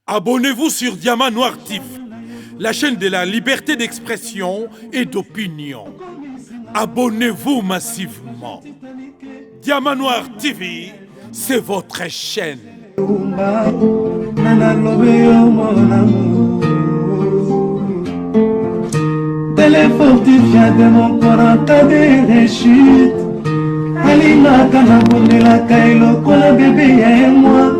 Abonnez-vous sur Diamant Noir TV, la chaîne de la liberté d'expression et d'opinion. Abonnez-vous massivement. Diamant Noir TV, c'est votre chaîne. Téléfortifia de mon corps en cas de rechute. Alingaka na bondelaka elokola bebe ya moi.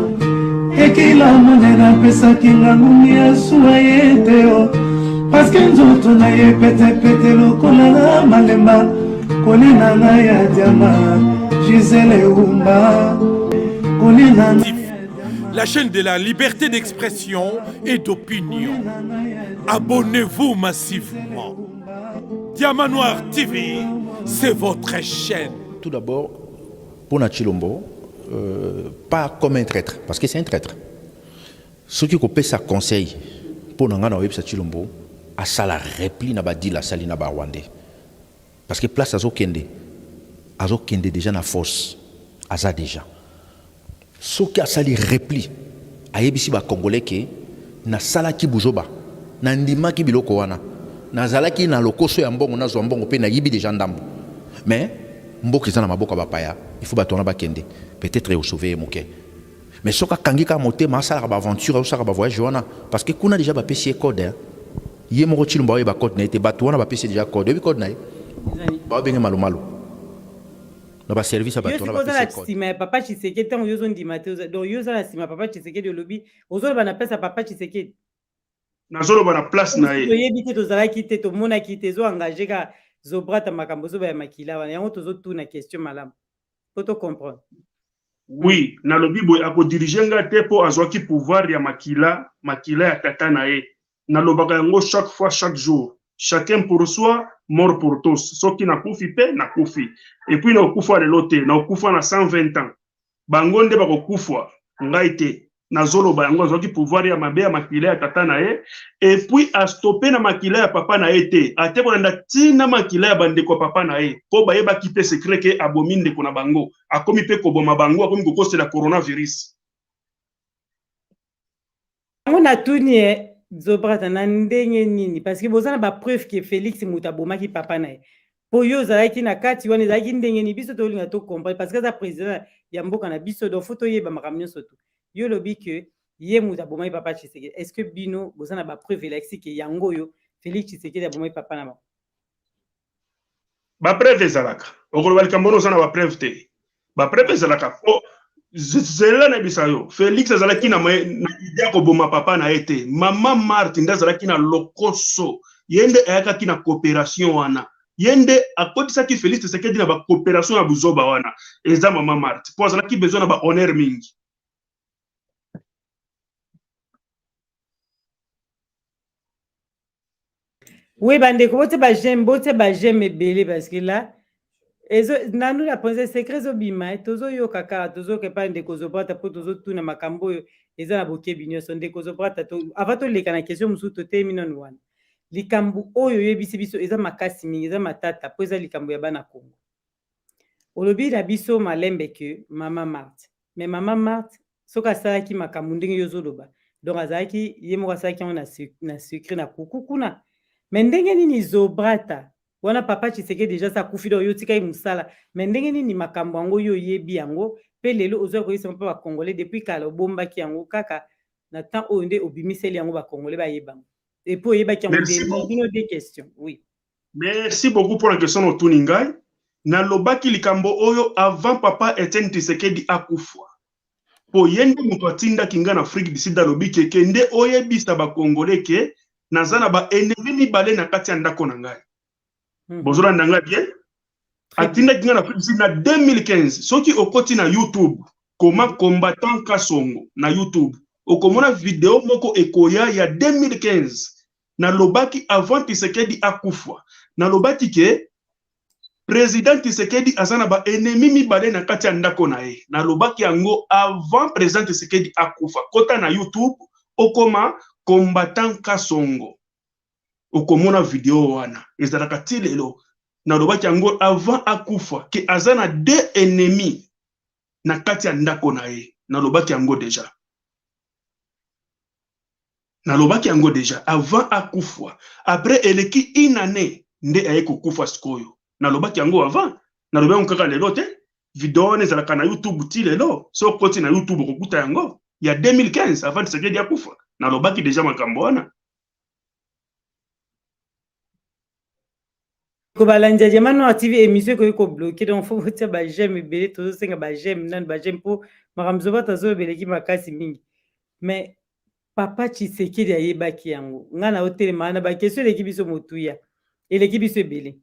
Ekila monena pesaki ngangumi ya suwa ye te o. Paske nzoto na ye pete pete lokola na malemba. Kolina na ya diama Gisele Umba. Kolina na la chaîne de la liberté d'expression et d'opinion. Abonnez-vous massivement. Diamant Noir TV, c'est votre chaîne. Tout d'abord, pour Chilombo, pas comme un traître, parce que c'est un traître. Ce qui fait ça conseil pour nous Chilombo, à ça la repli na ba di la sali na ba Rwanda. Parce que place azo kende déjà na force, aza déjà. Ce qui a sali repli, ayebisi ba Congolais ke na sala ki buzoba, na ndima ki biloko wana, na zalaki na lokoso ya mbongo na zombongo pe na yibi déjà ndambo. Mais mboka eza na maboka bapaya, il faut batona ba kende, peut-être au sauver moké. Mais soka kangika motema sala ba aventure ou sala ba voyage wana parce que kuna déjà ba pesi code. Yé moko Chilombo ba code na été batona ba pesi déjà code, bi code na. Ba benga malu. Na ba service batona ba pesi code. Sima papa Tshisekedi tant yozo ndimate donc yozo la sima papa Tshisekedi lobby ozo ba na pesa papa Tshisekedi. Nazolo ba na place na ye. Toyebite tozala kite to mona kite zo engagé ka zobrata makambo zo ba ya makila wana yango tozo tuna question malamu. Poto comprendre. Oui, na lobi boy ako diriger nga te po azwaki pouvoir ya makila ya tata na ye. Na lobaka yango chaque fois chaque jour. Chacun pour soi, mort pour tous. Soki na kufi pe na kufi. Et puis na okufa le lote, na okufa na 120 ans. Bangonde ba okufa ngai te. Na zolo ba yango azwaki pouvoir ya mabe ya makila ya tata na ye. Et puis a stopper na makila ya papa na ye te. Ate bonanda tina makila ya bandeko papa na ye. Po ba yeba ki pe secret ke abominde ko na bango. Akomi pe ko boma bango, akomi ko koste la coronavirus. On a tuni zobrata na ndenge nini parce que bozana ba preuve que Félix Mutaboma ki papa na ye. Po yo zalaki na kati wana zalaki ndenge ni biso to linga to comprendre parce que za président ya mboka na biso do photo yeba makamyo soto. Yo lobi que ye Mutaboma papa Tshisekedi. Est-ce que bino bozana ba preuve Félix que yango yo Félix Tshisekedi aboma papa na ba. Ba preuve zalaka. Okolo bali kambono sana ba preuve te. Ba preuve zalaka. Oh, zela na bisayo. Félix azalaki na idea ko boma papa na ete. Mama Marthe ndazalaki na lokoso. Yende ayaka ki na coopération wana. Yende akotisa ki Félix Tshisekedi na ba coopération ya buzoba wana. Eza mama Marthe. Po azalaki besoin na ba honneur mingi. Oui, bandeko bote ba j'aime belé parce que là nanu la pensée secret zo bima tozo yo kaka tozo ke pa ndeko zo brata po tozo tuna makambo yo eza na boke binyo so ndeko zo brata to avato leka na question musu to te minon wana likambu oyo yebisi biso eza makasi mingi eza matata po eza likambu ya bana Kongo olobi na biso malembe ke mama Marthe mais mama Marthe soka salaki makambu ndenge yo zoloba donc azaki yemo kasaki na secret na kukukuna mais ndenge nini zo brata wana papa Tshisekedi déjà sa kufi do yo tika musala mais ndenge nini makambo yango yo yebi yango pe lelo ozo ko yisa mpa ba congolais depuis kala bomba ki yango kaka na temps oyo nde obimiseli yango ba congolais ba yeba et pour yeba ki yango des questions oui merci beaucoup pour la question au tuningai na lobaki likambo oyo avant papa Etienne Tshisekedi akufwa po yende muto atinda kinga na Afrique du Sud lobi keke nde oyebisa ba congolais ke nazana ba ennemi mibale na kati ya ndako na ngai. Bonjour ndanga bien. Atinda kinga na Afrique du Sud na 2015. Soki okoti na YouTube, comment combattant Kasongo na YouTube. Okomona video moko ekoya ya 2015. Na lobaki avant Tshisekedi akufwa. Na lobaki ke président Tshisekedi azana ba ennemi mibale na kati ya ndako na ye. Na lobaki yango avant président Tshisekedi akufa. Kota na YouTube okoma combattant Kasongo. Okomona video wana ezalaka ti lelo na lobaki yango avant akufa ke azana deux ennemis na kati ya ndako na ye na lobaki yango déjà nalobaki yango déjà avant akufa après eleki une année nde aye kokufa sikoyo nalobaki yango avant nalobaki yango kaka lelo te video wana ezalaka na YouTube ti lelo so okoti na YouTube okokuta yango ya 2015 avant Tshisekedi akufa nalobaki déjà makambo wana ko balanja jamano TV émission ko bloquer donc faut que ba j'aime belé tout ça ba j'aime nan ba j'aime pour makamzo bata zo beleki makasi mingi mais papa Tshisekedi ayebaki yango ngana hotelema na ba question l'équipe biso motuya et l'équipe biso belé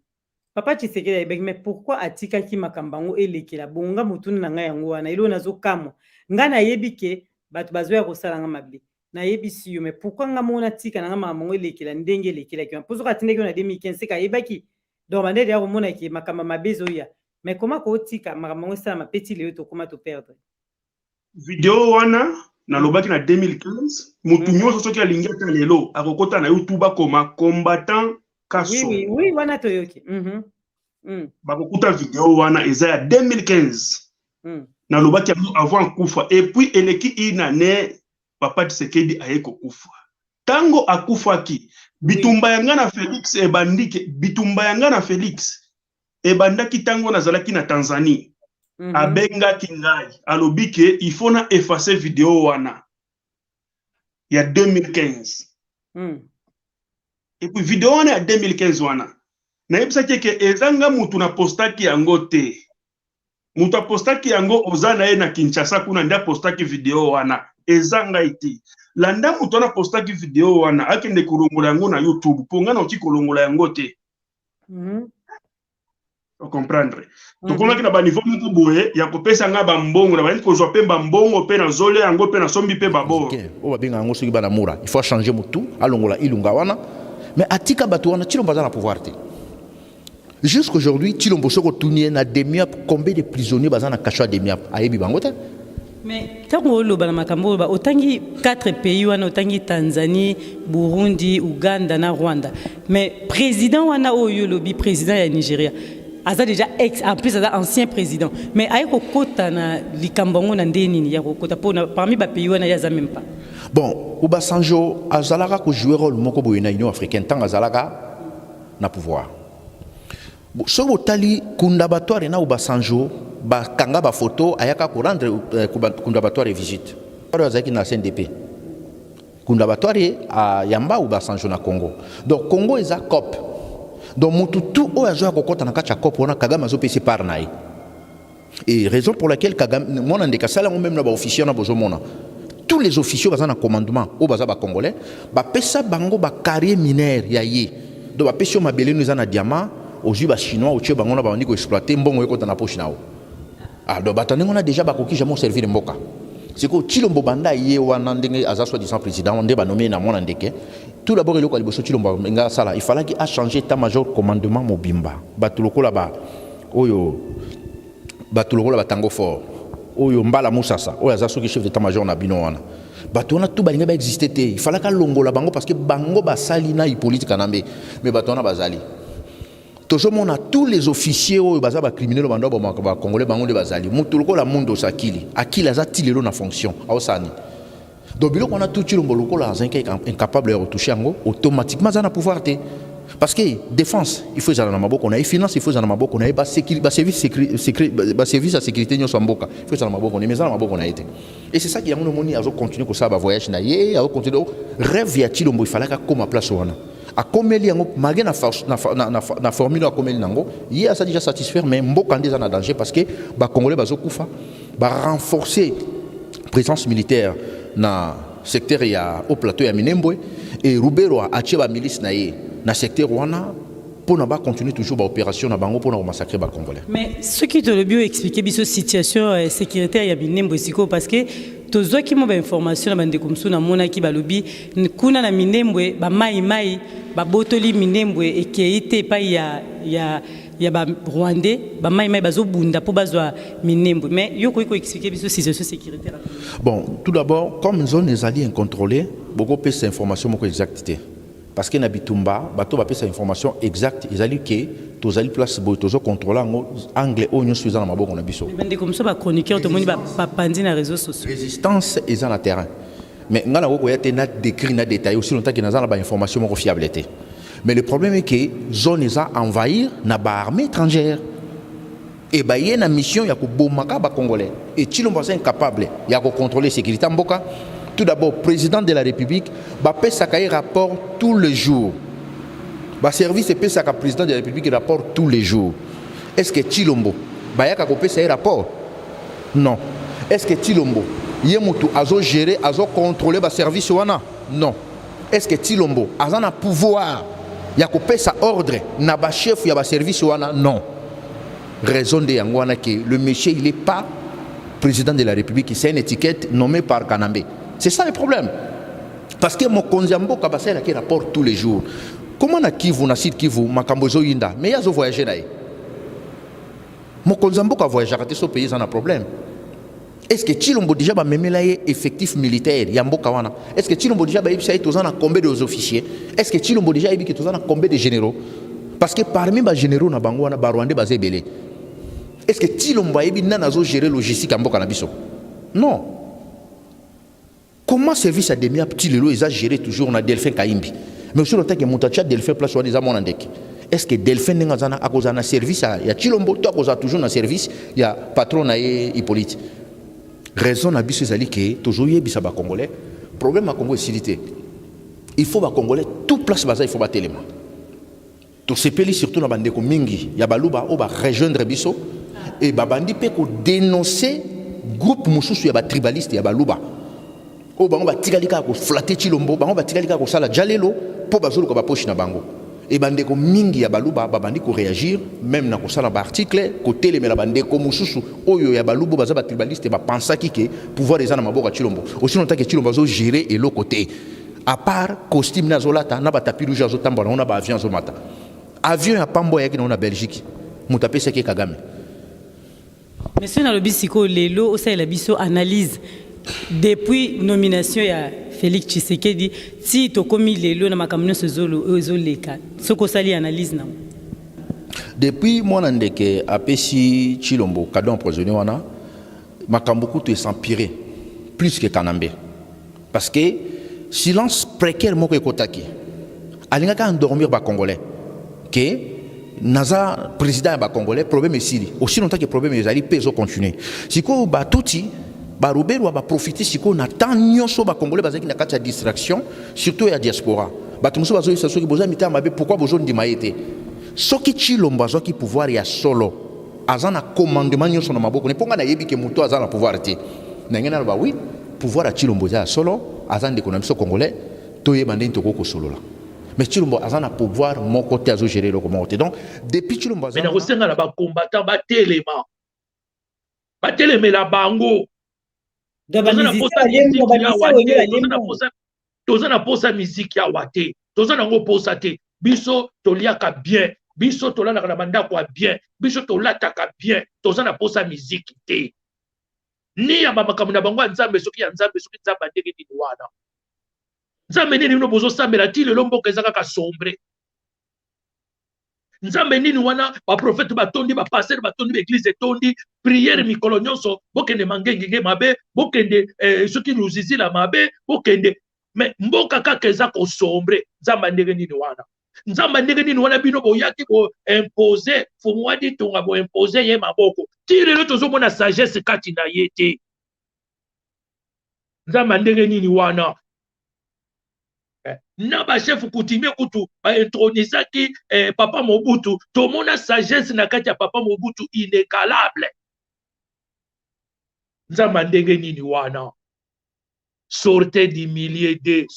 papa Tshisekedi ayebaki mais pourquoi atikaki makambango elekela bonga mutuna na nga yango wana ilo nazo kamo ngana yebike batu bazoya kosala nga mabe na yebisi yo mais pourquoi nga mona tika na nga makambango elekela ndenge elekela ki pozo katindeki na 2015 ka yebaki donc bande ya komona ki makamba mabezo ya mais comment ko tika makambango sala mapeti leo to koma to perdre video wana nalobaki na 2015 mutu nyonso soki alingi ata lelo akokota na YouTube akoma combattant kaso oui wana toyoki bakokuta video wana eza ya 2015 nalobaki yango avant kufa et puis eleki une année papa Tshisekedi aye kokufa tango akufaki bitumba yanga na Felix ebandike bitumba yanga na Felix ebandaki tango nazalaki na Tanzanie abengaki ngai alobike il faut na effacer video wana ya 2015 et puis video wana ya 2015 wana na yebisaki ke ezanga mutu na postaki yango te mutu apostaki yango ozana ye na Kinshasa kuna ndia postaki video wana ezanga iti landa mutu na postaki video wana akende kolongola yango na YouTube ponga na oti kolongola yango te o comprendre to kona kina ba niveau moko boye ya kopesa nga ba mbongo na ba niko zo pe ba mbongo pe na zole yango pe na sombi pe babo o ba binga yango soki bana mura il faut changer mutu alongola ilunga wana mais atika batu wana Tshilombo aza na pouvoir te jusqu'aujourd'hui Tshilombo soko tunie na demiap combien de prisonniers baza na kacho ya demiap ayebi bango te mais tango lo bana makambo ba otangi 4 pays wana otangi Tanzanie Burundi Uganda na Rwanda mais président wana oyo lobi président ya Nigeria aza déjà en plus aza ancien président mais aye kokota na likambongo na ndeni ya kokota pona parmi ba pays wana ya za même pas bon Obasanjo azalaka ko jouer rôle moko boye na Union africaine tant azalaka na pouvoir so botali kundabatoire na Obasanjo ba kanga ba photo ayaka ko rendre kundabatoire visite para azaki na CNDP kundabatoire a yamba Obasanjo na Congo donc Congo eza COP donc mutu tout o azo kokota na kacha COP wana Kagame azo pesi par naï et raison pour laquelle Kagame mona ndeka sala même na ba officier na bozo mona tous les officiers bazana commandement au baza ba congolais ba pesa bango ba carrière minière ya ye donc ba pesio mabele nous na diamant aux yeux chinois au tché bango na ba ndiko exploiter mbongo yeko na poche nao ah donc batane on a déjà ba koki jamais servir mboka c'est que Tshilombo banda ye wana ndenge aza soi-disant président on ba nommé na mona ndeke tout d'abord il y a Tshilombo nga sala il fallait qu'il a changé état-major commandement mobimba batuloko là ba oyo batuloko là batango fort oyo mbala musasa oyo aza soki chef d'état-major na bino wana bato wana tout balinga ba exister te il fallait ka longola bango parce que bango basali na politique kanambe mais bato wana bazali toujours mona tous les officiers oyo baza ba criminels bando ba congolais bango de bazali mutuluko la mundo sakili akili aza tilelo na fonction awsani donc biloko wana tout Tshilombo lokola aza incapable de retoucher yango automatiquement za na pouvoir te parce que défense il faut ezala na maboko na finance il faut ezala na maboko na ba service à sécurité nyoso mboka il faut ezala na maboko na meza na maboko na été et c'est ça qui yango moni azo continuer ko ça ba voyage na ye azo continuer rêve ya Tshilombo il fallait ka koma place wana a komeli yango malgré na formule a komeli nango ye a déjà satisfaire mais mboka ndeza na danger parce que ba congolais bazo kufa ba renforcer présence militaire na secteur ya au plateau ya Minembwe et Rubero a tia ba milice na ye na secteur wana pour na ba continuer toujours ba opération na bango pour na massacrer ba congolais mais ce qui te le bio expliquer biso situation sécuritaire ya Minembwe siko parce que tozo ki mo ba information na bande komso na mona ki balobi kuna na Minembwe ba mai ba botoli Minembwe et qui était pas ya ba Rwandais ba mai bazo bunda pour bazwa Minembwe mais yoko expliquer biso situation sécuritaire bon tout d'abord comme zone les alliés incontrôlés beaucoup pe cette information moko exactité parce que na bitumba bato ba pe cette information exacte ils allaient que tozali place boy tozo contrôler anglais onyo suza na maboko na biso bande comme ça ba chroniqueur to moni ba pandi na réseaux sociaux résistance est en terrain Mais on a décrit, on a détaillé aussi longtemps qu'il y a des informations fiabilité. Mais le problème est que zone est envahir na armée étrangère. Et il y a une mission, il y a des Congolais. Et Chilombo est incapable de contrôler la sécurité en Mboka. Tout d'abord, le président de la République va faire un rapport tous les jours. Le service est fait le président de la République rapport tous les jours. Est-ce que Chilombo va faire un rapport? Non. Est-ce que Chilombo a géré, a contrôlé le service? Non. Est-ce que Chilombo a un pouvoir? Il y a un ordre, il y a un chef, il y a un service? Non. Raison de Yangwana que le monsieur, il n'est pas président de la République, c'est une étiquette nommée par Kanambe. C'est ça le problème. Parce que mon Konzambo Kabasa qui rapporte tous les jours. Comment na Kivu, na site Kivu, Makambozo Yinda, mais il y a voyagé là. Mon Konzambo a voyagé à ce pays, ça a un problème. Est-ce que Chilombo déjà va même là effectif militaire, Yambo Kawana? Est-ce que Chilombo déjà va y combien de officiers? Est-ce que Chilombo déjà y combien de généraux? Parce que parmi les généraux, na Bangwana, Barwande, Bazébélé. Est-ce que Chilombo a géré la logistique en Bokanabiso? Non. Comment service à demi petit lelo ils a géré toujours on a Delphin Kaimbi? Mais aussi le temps que Moutacha Delphin place on les a monandek. Est-ce que Delphin n'a à cause d'un service il y a Chilombo toi cause toujours un service il y a patron na Hippolyte. Raison na biso ezali que toujours yebisa ba Congolais problème à Congo est silité. Il faut ba Congolais tout place baza il faut ba téléma. Tout ces pays surtout na bandeko mingi ya baluba o ba rejoindre biso et babandi pe ko dénoncer groupe mususu ya ba tribaliste ya baluba. O bango ba tikalika ko flatter Chilombo, bango ba tikalika ko sala jalelo po bazolo ko ba poche na bango. Et bandeko mingi ya baluba babandi ko réagir même na ko sala ba article ko télémela bandeko mususu oyo ya baluba baza ba tribaliste ba pensa que pouvoir les na maboka Chilombo. Aussi longtemps que Chilombo zo gérer et l'autre côté. À part costume na zolata na ba tapis rouge zo tambola on a ba avion zo mata. Avion ya pambo ya kina na Belgique. Mutape seke Kagame. Monsieur Nalobisiko Lelo, aussi la biso analyse depuis nomination ya Félix Tshisekedi, si to komi Lelo na makamno sezolo ezoleka. Soko sali analyse na. Depuis mon andeke apesi Chilombo cadeau empoisonné wana makambuku to s'empirer plus que Kanambe. Parce que silence précaire moko ekotaki. Alingaka endormir ba Congolais. Que Naza président ba Congolais problème ici aussi longtemps que problème les ali peso continuer siko ba touti ba Robert va profiter siko na tant nyonso ba Congolais bazaki na kati ya distraction surtout ya diaspora ba tumuso bazo ça soki boza mita mabe pourquoi bozo ndima été soki Chilombo zo ki pouvoir ya solo azana commandement nyonso na maboko ne ponga na yebi ke muto azana pouvoir te na ngena ba oui pouvoir ya Chilombo ya solo azana de konamiso Congolais to yebande ntoko ko solo la. Mais Chilombo a un pouvoir mon côté à gérer le communauté. Donc depuis Chilombo mais na kosenga na ba combattant ba telema la bango tozana posa musique ya wate tozana ngo posa te biso toliaka bien biso tolana na bandako bien biso tolataka bien tozana posa musique te ni ya makambo na bango nzambe soki ya nzambe soki nzambe ndenge ni wana nzambe nini no bozo sambela ti lelo mboka ezaka ka sombre nzambe nini wana ba prophète batondi ba pasteur batondi ba église etondi prière mikolo nyonso bokende mangenge mabe bokende soki luzizi la mabe bokende mais mboka kaka eza ko sombre nzambe ndenge nini wana nzambe ndenge nini wana bino boyaki bo imposer fumu wadi tunga bo imposer ye maboko ti lelo tozo mona sagesse kati na yete nzambe ndenge nini wana na ba chef coutumier kutu ba intronisaki papa Mobutu to mona sagesse na kati ya papa Mobutu inégalable nzamba ndenge nini wana sortez du millier de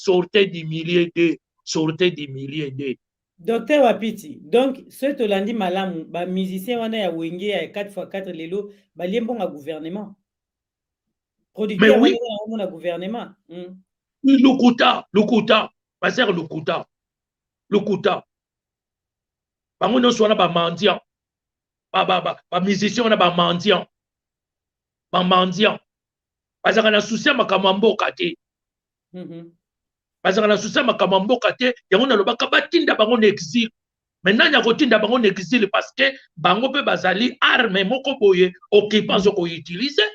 Docteur Wapiti, donc ce tolandi malamu ba musicien wana ya wenge ya 4x4 lelo ba liembonga gouvernement producteur oui. wana gouvernement Lukuta Passer Lukuta bango nyonso wana ba mendiant ba musicien wana ba mendiant bazaka na souci ya makambo ya mboka te bazaka na souci ya makambo ya mboka te yango nalobaka batinda bango na exil maintenant ya kotinda bango na exil parce que bango mpe bazali arme moko boye occupant zo ko utiliser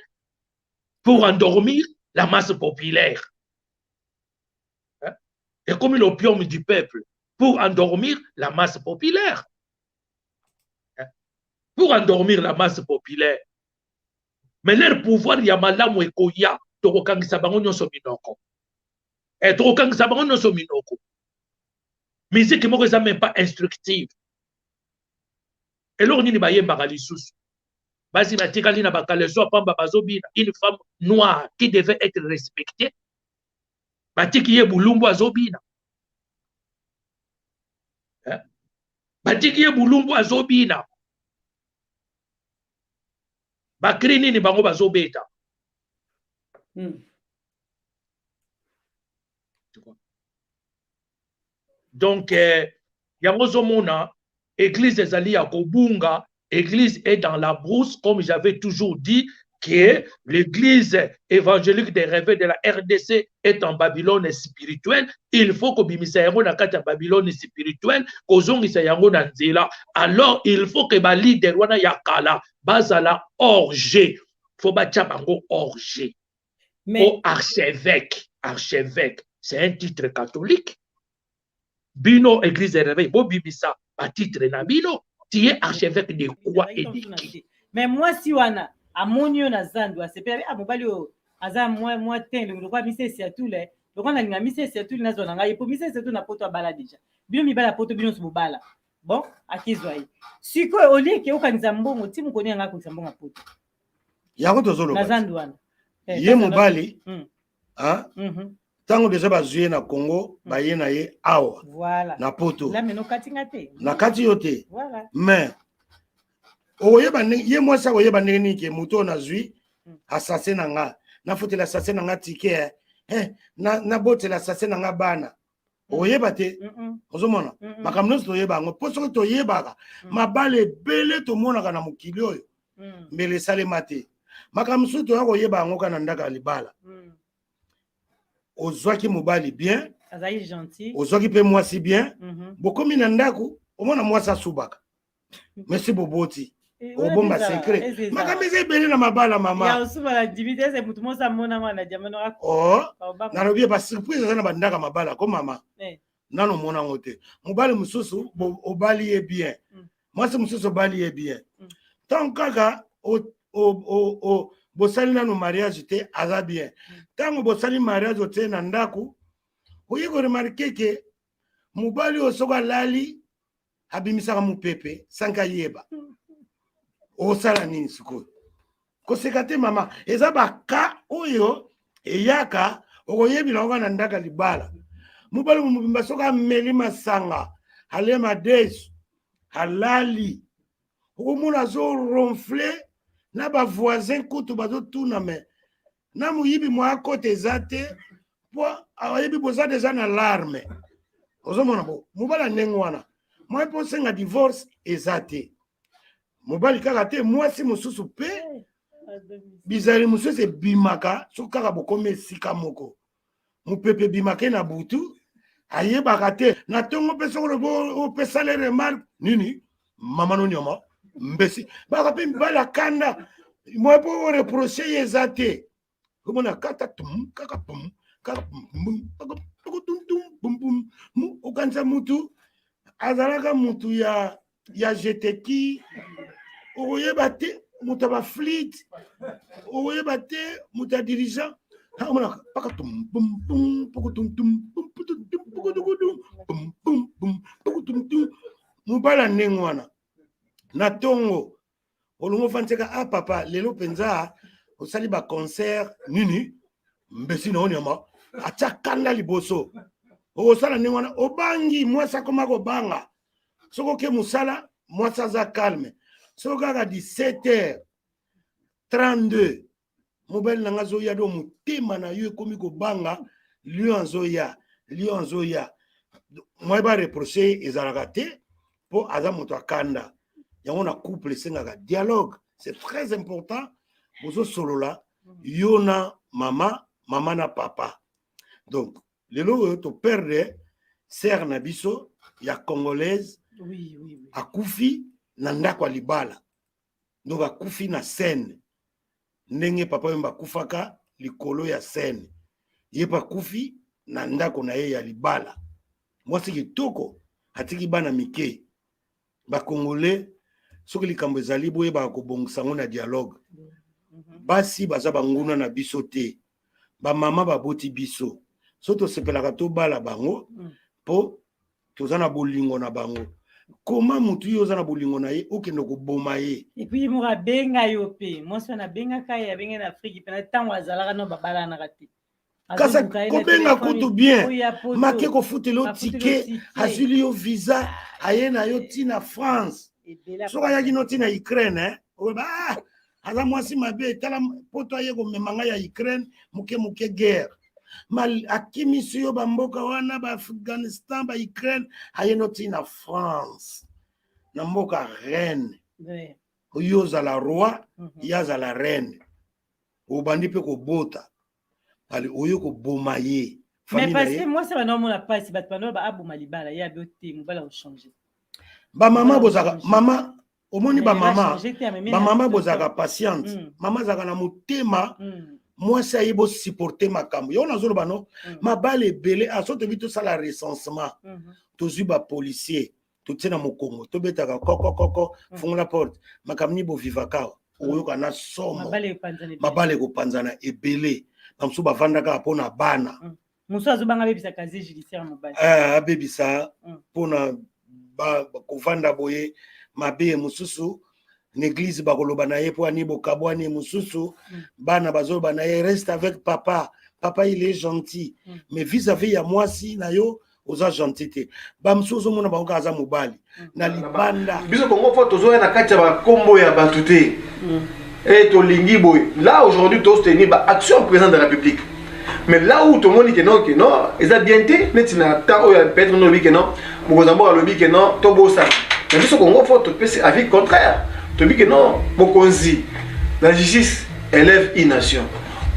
pour endormir la masse populaire est comme l'opium du peuple pour endormir la masse populaire. Pour endormir la masse populaire. Mais leur pouvoir, il y a malamu et koya, tokokangisa bango nyonso minoko. Et tokokangisa bango nyonso minoko. Musique moko eza même pas instructive. Et l'or nini ba yemba lisusu. Basi batikali na bakaleso pamba bazobina, une femme noire qui devait être respectée. Batiki ye bulumbu azobina. Batiki ye bulumbu azobina. Bakri nini bango bazobeta. Donc, yango zomona, église ezali ya kobunga, église est dans la brousse, comme j'avais toujours dit, que l'église évangélique des réveils de la RDC est en Babylone spirituelle. Il faut que bimisa yango na kati ya Babylone spirituelle, kozongisa yango na nzela. Alors, il faut que ba leader wana ya kala bazala orge. Faut batia bango orge. Au archevêque. Archevêque, c'est un titre catholique. Bino église des réveils, bo bimisa, ba titre na bino, tu es archevêque de quoi et de qui? Mais moi si wana amonio na zandu asepeli amobali o aza moi ten le quoi misesi ya tout le donc on a linga misesi ya tout na zona ngai po misesi ya tout na poto bala déjà bino mibala poto bino so bala bon akizwa yi siko olie ke okanisa mbongo ti mukoni nga ko mbongo poto yango tozolo na zandu wana ye mobali tango déjà bazue na Congo baye na ye awa voilà na poto la meno katinga te na kati yote voilà mais oyeba ye mwasa oyeba ndenge ke moto na zui asase na nga na fotela asase na nga tike na botela asase na nga bana oyeba te ozomona makambo nyonso toyeba yango mpo soki toyebaka mabale ebele tomonaka na mokili oyo mbele esalema te makambo mosusu toya koyeba yango kaka na ndaka ya libala ozwaki mobali bien azali gentil ozwaki mpe mwasi bien bokomi na ndako omona mwasi asubaka merci boboti obomba secret makambo eza ebele na mabala mama ya osubala dimite se mutu mosa mona mwana diamano nalobi basurprise eza na bandaka mabala ko mama nano omona yango te mobali mosusu obali ye bien mwasi mosusu obali ye bien ntango kaka bosali nano mariage te aza bien ntango bosali mariage otie na ndako oye koremarke ke mobali oyo soko alali abimisaka mopepe sanka yeba osala nini sikoyo koseka te mama eza baka oyo eyaka okoyebila ngo na ndaka libala mobali mobimba soko ameli masanga alema desu alali okomona azoronfle na bavoisin kutu bazotuna me na moyibi mwa kote eza te po ayebi boza deja na larme ozomona bo mobali ndenge wana mwa mpo osenga divorce eza te mobali kaka te mwasi mosusu mpe bizali mosusu ebimaka soki kaka bokomi esika moko mopepe ebimaka na butu ayebaka te na ntongo mpe soki opesale remarque nini mama nonyoma mbesi baka mpe mibali akanda mwa mpo oreproche ye eza te omona kata tum kaka pum kaka pum okanisa mutu azalaka mutu ya jeteki okoyeba te mutu ya baflite okoyeba te mutu ya dirigeant omona paka tum pum pum poko tum tum pum pum pum pum mobala ndenge wana na tongo olongo fanseka papa lelo penza osali ba concert nini mbesi na onyama atia kanda liboso osala ndenge wana obangi mwasi akoma kobanga soko ke musala mwasi aza calme soko kaka 17h32 mobali nanga azoya do motema na yo ekomi kobanga lion azoya mwa bareproche ezalaka te mpo aza moto akanda yango na couple esengaka dialogue c'est très important bozosolola yo na mama na papa donc lelo oyo toperde sere na biso ya congolaise akufi na ndako ya libala donc akufi na scène ndenge papa oyo bakufaka likolo ya scène ye bakufi na ndako na ye ya libala mwasi kitoko atiki bana mike bakongole soki likambo ezali boye bakobongisa ngo na dialogue basi baza banguna na biso te bamama baboti biso so tosepelaka tobala bango mpo toza na bolingo na bango koma mutu yo oza na bolingo na ye okende koboma ye epuis moko abenga yo mpe mwasi wana abengaka ye abenge na afriki mpe na ntango azalaka no babalanaka te kasa kobenga kutu bien make kofutela tike azwili yo visa aye na yo ntina France soki ayaki no ntina Ukraine aza mwasi mabe tala poto aye komema ngai ya Ukraine moke guerre mal akimisi yo bamboka wana ba Afghanistan ba Ukraine aye no ntina France na mboka reine oyo ozala roi ye azala reine obandi mpe kobota ali oyo koboma ye mais parce que moi ça va normalement la passe bat pano ba aboma libala ya beauté mobala o changer ba mama bozaka mama omoni ba mama bozaka patiente mama zaka na motema moi ça yebo supporter makambo yo nazolo bano mabale belé asote bito sala recensement tozu ba policier totsena mokongo tobetaka koko fungola porte makamni bo vivaka oyo kana somo mabale ko panzana ebele namsu bavandaka pona bana muso azobanga bebisa kazi judiciaire mobali abebisa pona ba kovanda boye mabe mususu l'église bakoloba na ye po ani bokabwani mususu bana bazoloba na ye reste avec papa il est gentil mais vis-à-vis ya mwasi na yo oza gentilité ba mususu mona bango aza mobali na libanda biso kongo fo tozo na kati ya ba kombo ya batute et to lingi boy là aujourd'hui to soutenir ba action président de la République mais là où tout le monde dit que non ils a bien été mais tu n'as pas peut-être non que non Mozambique a lobby que non to bossa mais biso kongo fo to penser avis contraire to dit que non mokonzi la justice élève une nation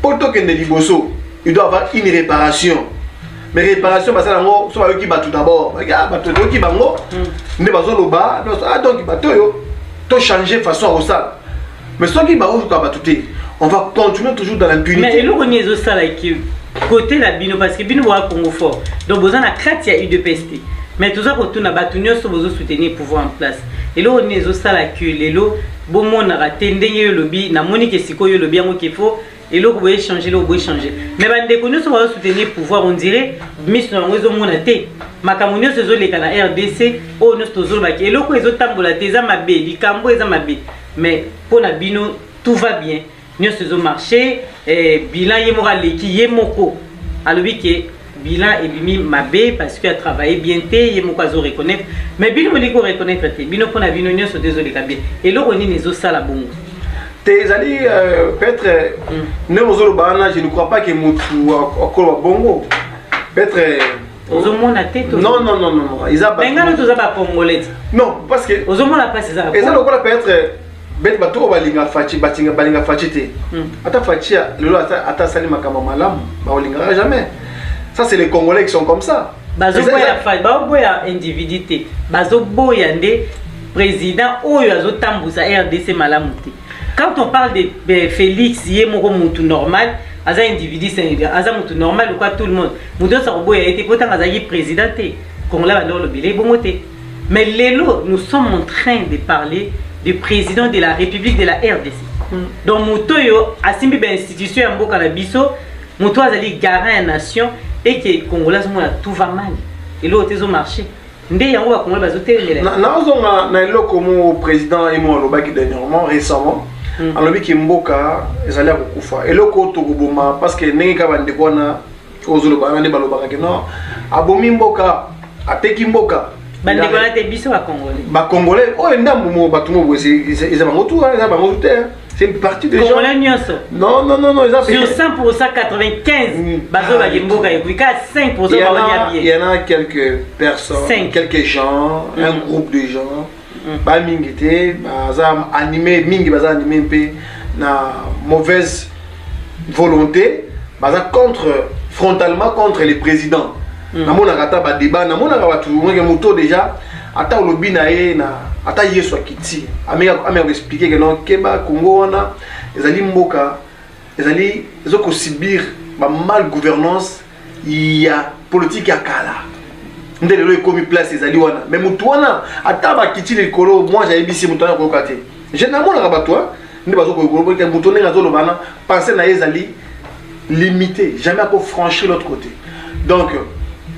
pour to que de liboso il doit avoir une réparation mais réparation parce que là so ba qui ba tout d'abord regarde ba to qui bango ne ba zo loba donc ba to yo to changer façon au ça mais ce qui va on va continuer toujours dans l'impunité. Mais il y a ça qui côté la bino parce que bino va Congo fort. Donc vous en a crête il y a eu de peste. Mais tout ça quand on a battu sur vous soutenir le pouvoir en place. Et là on est au ça qui les lo bon mon a raté le lobby na monique siko le lobby en qu'il faut et là vous pouvez changer là vous pouvez changer. Mais bande que nous va soutenir le pouvoir on dirait mis sur un réseau monétaire. Makamunyo se zo les kana RDC o nous toujours baki et là ko ezo tambola teza mabe likambo eza mabe. Mais pour la bino tout va bien. Nous faisons marché bilan yemora leki yemoko. Alors oui que bilan et bimi mabé parce qu'il a travaillé bien té yemoko azo reconnaître. Mais bino moliko reconnaître té bino pour la bino nous désolé kabé. Et là on est les os sala bongo. Tes ali peut-être ne mozolo bana je ne crois pas que mutu akolo bongo. Peut-être non. Ils ont non parce que ils ont peut-être bet bato balinga fachi balinga fachite ata fachia lelo ata sali makama malamu ba olinga jamais ça c'est les Congolais qui sont comme ça bazo boya fa ba boya individualité bazo boya ndé président oyo azo tambusa RDC malamu te quand on parle de Félix yemoko mutu normal aza individu c'est aza mutu normal ou quoi tout le monde mutu sa boya été pourtant azaki président te Congolais ba ndolo bilé bomoté mais lelo nous sommes en train de parler du président de la République de la RDC. Donc Moutoyo a simbi ben institution en boka na biso, Mouto azali garant la nation et que Congolais tout va mal. Et l'autre est au marché. Ndé yango ba Congolais bazoté les. Na ozonga na eloko mo président et mo lobaki dernièrement récemment. Alobi ki mboka ezali akufa. Eloko to kuboma parce que ndenge ka bande kona ozolo bana ne balobaka que non. Abomi mboka, ateki mboka. Bande kona te biso ba Congolais. Ba Congolais, oh ndambo mo batumo bo ils ont moto hein, ba moto c'est une partie des gens. Congolais nyonso. Non, ils ont sur 100% 95 bazo ba mboka et puis 5% ba wania bien. Il y en a quelques personnes, quelques gens, un groupe de gens ba mingité, baza animé mingi baza animé peu na mauvaise volonté, baza frontalement contre les présidents. Namona kata ba débat namona ka batu moto déjà ata olobi na ye na ata yeso akiti ameka expliquer que non keba Congo wana ezali mboka ezali ezoko subir ba mal gouvernance il y a politique à kala. Ndé lelo ekomi place ezali wana. Mais mutu wana ata ba kiti likolo moi j'avais bisi mutu wana ko kate. Généralement la bato ndé bazo ko ko mutu ndé zo lobana penser na ezali limité, jamais à franchir l'autre côté. Donc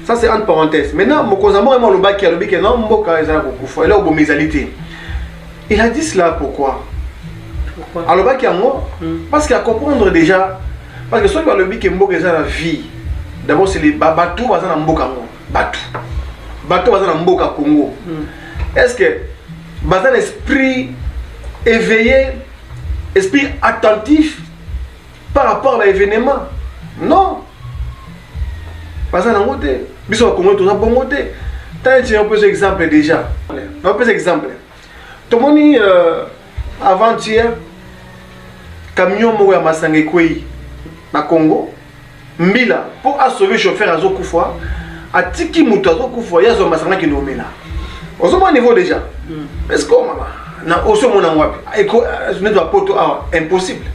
ça c'est entre parenthèses. Maintenant mon cousin moi le bac qui a le bic non mboka ezala ko kufa. Là au bomizalité. Il a dit cela pourquoi? Pourquoi? Alors bac qui a moi parce qu'il a comprendre déjà parce que soit le bic mboka ezala la vie. D'abord c'est les bateaux bazana mboka ngo. Bateau bazana mboka Congo. Est-ce que bazana esprit éveillé, esprit attentif par rapport à l'événement? Non. Bazana ngote. Biso Congo tout ça bon ngote. T'as un peu exemple déjà. Un peu exemple. Tout le monde avant-hier camion mo ya Masanga Kwei na Congo. Mbila pour sauver chauffeur à Zokoufa. A tiki mutu azokufa ya zo masanga ki nomela. Ozo mo niveau déjà. Est-ce que maman na oso mona ngwapi? Eko ne doit poto impossible.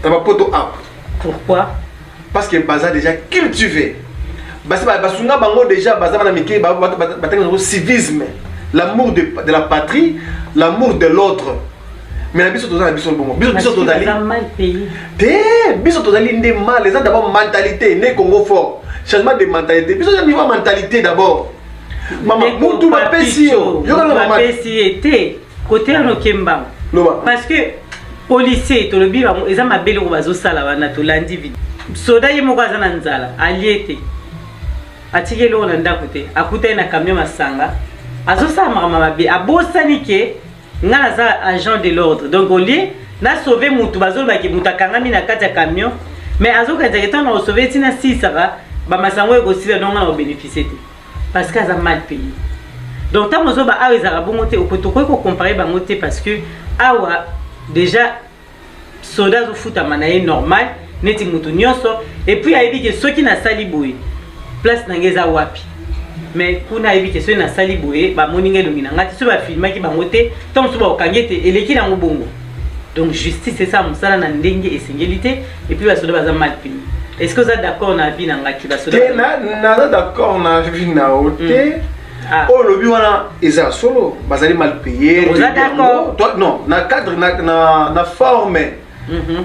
Ça va poto out. Pourquoi? Parce que baza déjà cultivé. Basunga bango déjà baza na miki batanga civisme, l'amour de la patrie, l'amour de l'autre. Mais la biso tozana biso bongo. Biso tozali mal pays. Biso tozali ndé mal, les gens d'abord mentalité, né Congo fort. Changement de mentalité. Puis on a niveau mentalité d'abord. Maman, tout ma pesi yo. Yo na maman. Pesi était côté no kemba. Parce que policier to le biba eza mabele ko bazo sala wana to landi vide. Soda yemo kwa zana nzala aliete. Atike lo na ndako te. Akuta na camion masanga. Azo sala mama mabe abosani ke ngana za agent de l'ordre. Donc au lieu na sauver mutu bazo ba ki mutakanga mina kati ya camion. Mais azo ka directeur na sauver tina sisara. Bamasango ekosila donc on a bénéficié parce qu'elles ont mal payé. Donc tant que ba awa ezara bongo te okotoko ko comparer bango te parce que awa déjà soda zo futa manaye normal neti mutu nyonso et puis ayebi ke soki na sali boye place nangeza wapi. Mais kuna ayebi ke soki na sali boye ba moninga lumina ngati so ba filmaki bango te tant so ba okangete eleki na bongo. Donc justice c'est ça musala na ndenge esengélité et puis ba soda baza mal payé. Est-ce que vous êtes d'accord na vie na ngaki ba soda? Na d'accord na vie na oté. Oh le bi wana eza solo bazali mal payé. Vous êtes d'accord? Non, na cadre na forme.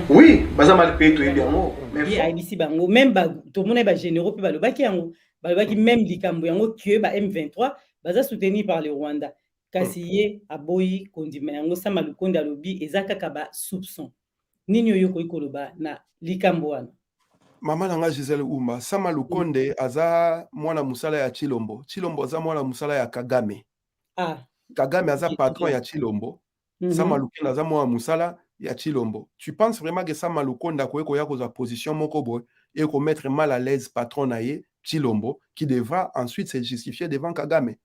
Oui, bazali mal payé to yango. Mais ici bango même ba to mona ba généraux pe ba lobaki yango. Ba lobaki même likambo yango que ba M23 baza soutenu par le Rwanda. Kasiye aboyi kondima yango sama lukonda lobi ezaka ka ba soupçon. Nini oyo ko ikoloba na likambo wana? Mama nanga Gisèle Oumba, Sama Lukonde aza mwana musala ya Chilombo. Chilombo aza mwana musala ya Kagame. Kagame aza patron ya Chilombo. Sama Lukonde aza mwana musala ya Chilombo. Tu penses vraiment que Sama Lukonde akoye ya koza position moko boy et ko mettre mal à l'aise patron na ye Chilombo qui devra ensuite se justifier devant Kagame.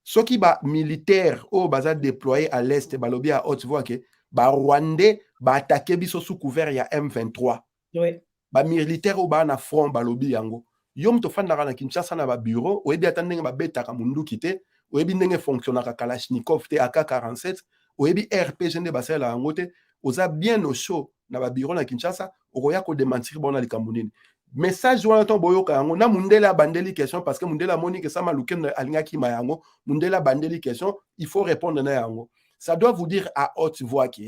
Ce qui ba militaire au baza déployé à l'est balobi à haute voix que ba Rwandais ba attaquer biso sous couvert ya M23. Oui. Ba militaire au ba na front balobi yango yom to fandaka na Kinshasa na ba bureau oyebi atandenge ba betaka munduki te oyebi ndenge fonctionnaka Kalashnikov te AK-47 oyebi RPG nde basala yango te oza bien au chaud na ba bureau na Kinshasa okoya ko démentir bona likambo nini message wana ton boyoka yango na mundela bandeli question parce que mundela moni que Sama Lukonde alingaki ma yango mundela bandeli question il faut répondre na yango ça doit vous dire à haute voix que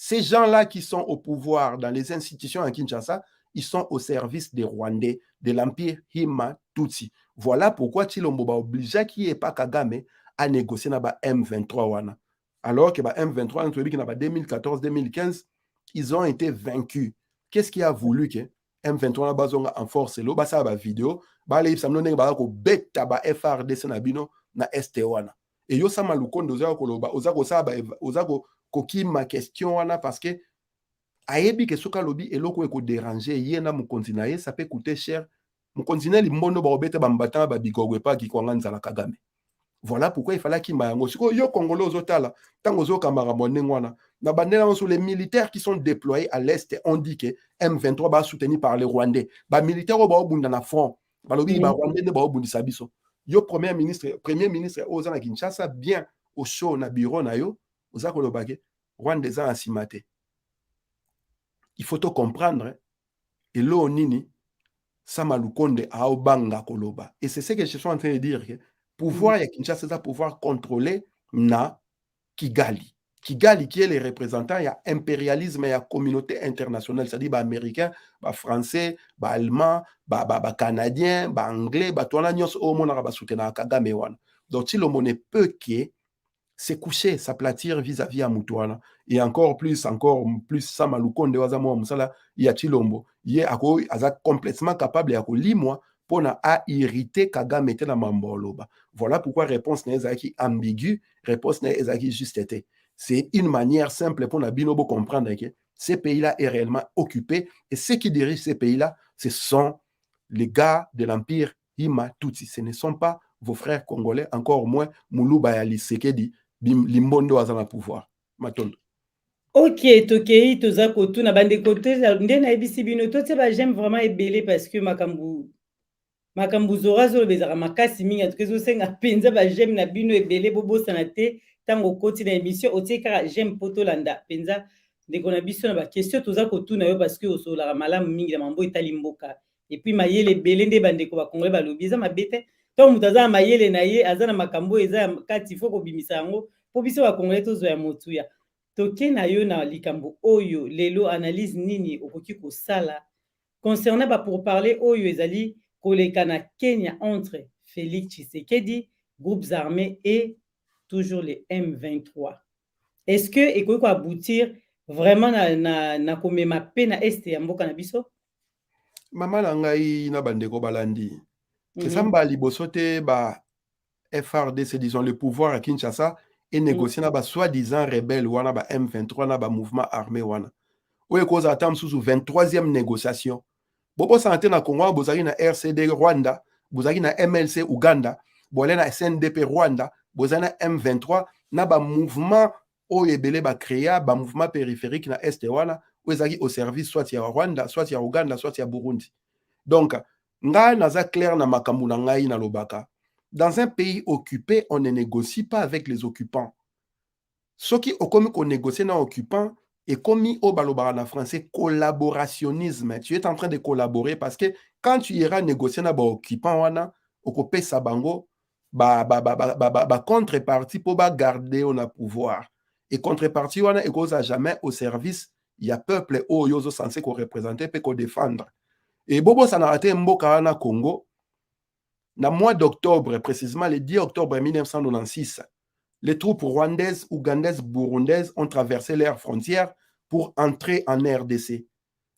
ces gens-là qui sont au pouvoir dans les institutions à Kinshasa, ils sont au service des Rwandais, de l'Empire Hima Tutsi. Voilà pourquoi Chilombo ba obligé qui est pas Kagame à négocier na ba M23 wana. Alors que ba M23 entre 2014-2015, ils ont été vaincus. Qu'est-ce qui a voulu que M23 na bazonga en force lo ba sa ba vidéo, ba le samno ndenge ba ko beta ba FRDC na bino na ST wana. Et yo Sama Lukonde oza ko loba oza ko sa ba oza ko koki ma question wana parce que ayebi ke soka lobi eloko eko déranger yena mu continent ça peut coûter cher mu continent limbono ba obeta ba mbata ba bigogwe pa ki kwanga nzala Kagame. Voilà pourquoi il fallait qu'il m'a ngosiko yo Congolais ozotala tango zo kamara monengwana na bandela sur les militaires qui sont déployés à l'est on dit que M23 ba soutenu par les Rwandais ba militaires ba obunda na front ba lobi ba Rwandais ne ba obundisa biso yo premier ministre oza na Kinshasa bien au show na bureau na yo oza kolobake Rwanda eza asimate il faut to comprendre et lo nini Samalukonde aobanga koloba. Et c'est ce que je suis en train de dire. Que pouvoir ya Kinshasa, c'est pouvoir contrôler na Kigali. Kigali qui est le représentant, il y a impérialisme, il y a communauté internationale, c'est-à-dire américain, français, allemand, canadien, anglais, tout le monde au monde a soutenu Kagame wana. Donc si le monde peut que c'est couché, s'aplatir vis-à-vis à Moutouana. Et encore plus, Samalukonde Wazamo Moussala, il y a Chilombo. Il est complètement capable de limwa pour irriter Kagame était dans Mamboloba. Voilà pourquoi réponse n'est pas ambiguë, réponse n'est pas juste été. C'est une manière simple pour la binobo comprendre que ces pays-là est réellement occupé et ceux qui dirigent ces pays-là, ce sont les gars de l'empire Hima Tutsi. Ce ne sont pas vos frères congolais, encore moins Moulouba Yali Sekedi. Limbondo azana pouvoir matondo. Ok, tokei toza kotu na bande côté nde na ebisi bino to te ba j'aime vraiment ebele parce que makambu zora zo bezaka makasi mingi to kezo senga penza ba j'aime na bino ebele bobo sanate tango koti na émission otie kaka j'aime poto landa penza ndeko na biso na ba question toza kotu na yo parce que osola malamu mingi na mambo etali mboka et puis mayele ebele nde bande ko ba congolais ba lobi za mabete to mutaza mayele na ye azana makambo eza kati foko bimisa yango po biso ba congolais tozo ya motuya toke na yo na likambo oyo lelo analyse nini okoki kosala concernant ba pour parler oyo ezali koleka na Kenya entre Félix Tshisekedi, groupes armés et toujours les M23. Est-ce que ekoki ko aboutir vraiment na komema pe na este ya mboka na biso? Mama na ngai na bandeko balandi. Kesamba liboso te ba FRDC, disons le pouvoir à Kinshasa et négocier na ba soi-disant rebelle wana ba M23 na ba mouvement armé wana. Oye cause attendre sous 23e négociation. Bobo santé na Congo, bozali na RCD Rwanda, bozali na MLC Uganda, bozali na SNDP Rwanda, bozali na M23 na ba mouvement oye belé ba créa ba mouvement périphérique na est wana, ozali au service soit ya Rwanda, soit ya Uganda, soit ya Burundi. Donc nga naza clair na makambu na ngai na lobaka. Dans un pays occupé, on ne négocie pas avec les occupants. Ce qui est comme qu'on négocie dans occupants est commis au balobara en français collaborationnisme. Tu es en train de collaborer parce que quand tu iras négocier dans occupant wana, occupé sabango, contrepartie pour garder on a pouvoir. Et contrepartie wana et cause à jamais au service, il y a peuple au yozo censé qu'on représenter et qu'on défendre. Et bobo ça n'a raté mboka wana Congo. Dans le mois d'octobre, précisément le 10 octobre 1996, les troupes rwandaises, ougandaises, burundaises ont traversé leurs frontières pour entrer en RDC.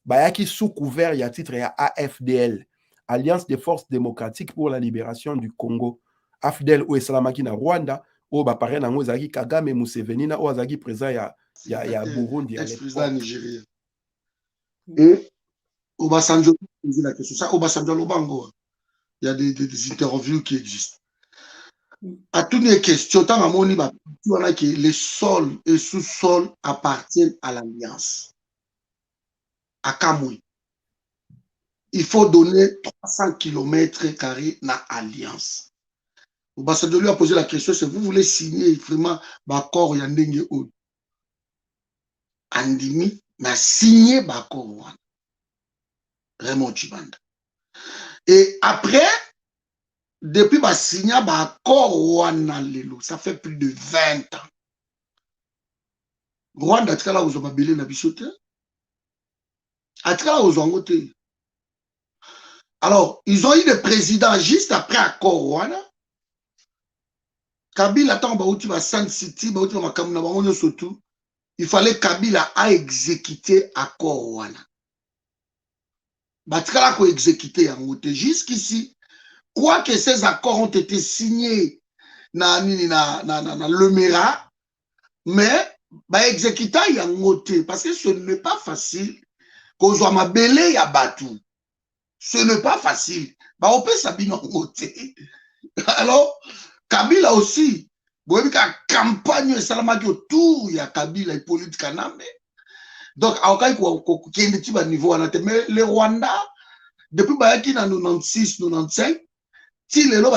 Bayaki sous couvert, il y a titre à AFDL, Alliance des forces démocratiques pour la libération du Congo. AFDL ou Esalamaki na Rwanda, ou Bapare na Mozaki Kagame Museveni na Ozaki présent ya Burundi. Ex-président nigérien. Et Obasanjo, la question ça, Obasanjo Lobango. Il y a des interviews qui existent. À toutes les questions, tant que les sols et sous-sols appartiennent à l'Alliance. À Kamui. Il faut donner 300 km² à l'Alliance. L'ambassadeur lui a posé la question, si vous voulez signer vraiment l'accord Yandenge Oud. Andimi, mais signer l'accord. Raymond Chibanda. Et après, depuis que signé l'accord, ça fait plus de 20 ans. Rwanda, tu as là où on a belé na bichote. Alors, ils ont eu le président juste après l'accord Rwanda. Kabila, il fallait Kabila a exécuté l'accord Rwanda. Batikala ko exécuté en route. Jusqu'ici, quoi que ces accords ont été signés na Lemera, mais ba exécuté en route parce que ce n'est pas facile qu'on soit ma belé ya batu. Ce n'est pas facile. Ba on peut s'habiller en route. Alors Kabila aussi, bon ka campagne salamaki autour ya Kabila et politique kanambe. Donc, mais le Rwanda, depuis que 96, 95, si les gens